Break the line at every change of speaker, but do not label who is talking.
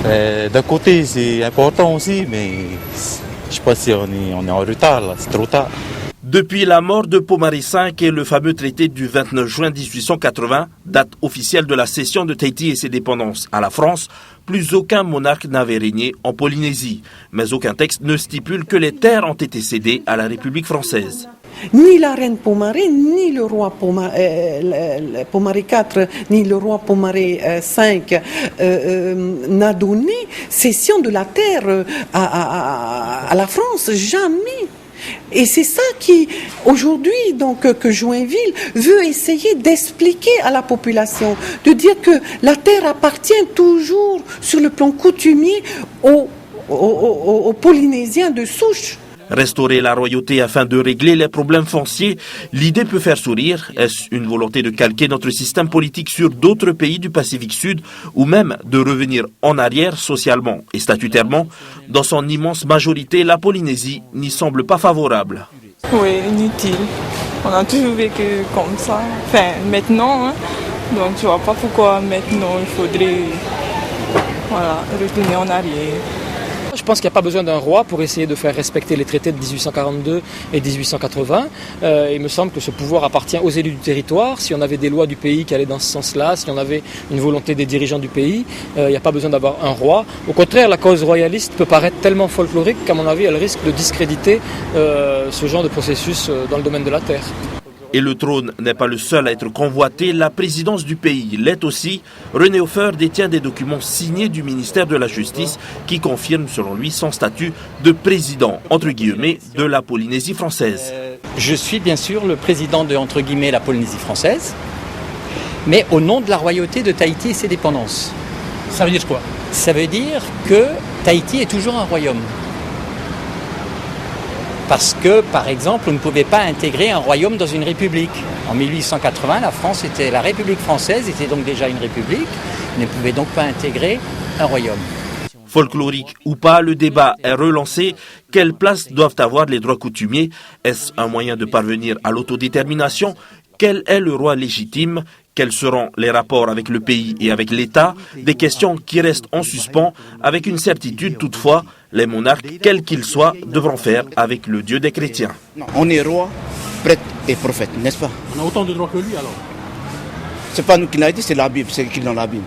D'un côté, c'est important aussi, mais je ne sais pas si on est en retard, là, c'est trop tard.
Depuis la mort de Pomare V et le fameux traité du 29 juin 1880, date officielle de la cession de Tahiti et ses dépendances à la France, plus aucun monarque n'avait régné en Polynésie. Mais aucun texte ne stipule que les terres ont été cédées à la République française.
Ni la reine Pomare, ni le roi Pomare IV, ni le roi Pomare V n'a donné cession de la terre à la France, jamais. Et c'est ça qui, aujourd'hui, donc, que Joinville veut essayer d'expliquer à la population, de dire que la terre appartient toujours, sur le plan coutumier, aux Polynésiens de souche.
Restaurer la royauté afin de régler les problèmes fonciers, l'idée peut faire sourire. Est-ce une volonté de calquer notre système politique sur d'autres pays du Pacifique Sud ou même de revenir en arrière socialement et statutairement? Dans son immense majorité, la Polynésie n'y semble pas favorable.
Oui, inutile. On a toujours vécu comme ça. Enfin, maintenant, hein. Donc je ne vois pas pourquoi maintenant il faudrait retourner en arrière.
Je pense qu'il n'y a pas besoin d'un roi pour essayer de faire respecter les traités de 1842 et 1880. Il me semble que ce pouvoir appartient aux élus du territoire. Si on avait des lois du pays qui allaient dans ce sens-là, si on avait une volonté des dirigeants du pays, il n'y a pas besoin d'avoir un roi. Au contraire, la cause royaliste peut paraître tellement folklorique qu'à mon avis, elle risque de discréditer ce genre de processus dans le domaine de la terre.
Et le trône n'est pas le seul à être convoité, la présidence du pays l'est aussi. René Hofer détient des documents signés du ministère de la Justice qui confirment selon lui son statut de président, entre guillemets, de la Polynésie française.
Je suis bien sûr le président de, entre guillemets, la Polynésie française, mais au nom de la royauté de Tahiti et ses dépendances.
Ça veut dire quoi?
Ça veut dire que Tahiti est toujours un royaume. Parce que, par exemple, on ne pouvait pas intégrer un royaume dans une république. En 1880, la République française était donc déjà une république, ne pouvait donc pas intégrer un royaume.
Folklorique ou pas, le débat est relancé. Quelle place doivent avoir les droits coutumiers? Est-ce un moyen de parvenir à l'autodétermination? Quel est le roi légitime? Quels seront les rapports avec le pays et avec l'État? Des questions qui restent en suspens, avec une certitude toutefois, les monarques, quels qu'ils soient, devront faire avec le Dieu des chrétiens.
Non, on est roi, prêtre et prophète, n'est-ce pas?
On a autant de droits que lui alors?
C'est pas nous qui l'avons dit, c'est la Bible, c'est écrit dans la Bible.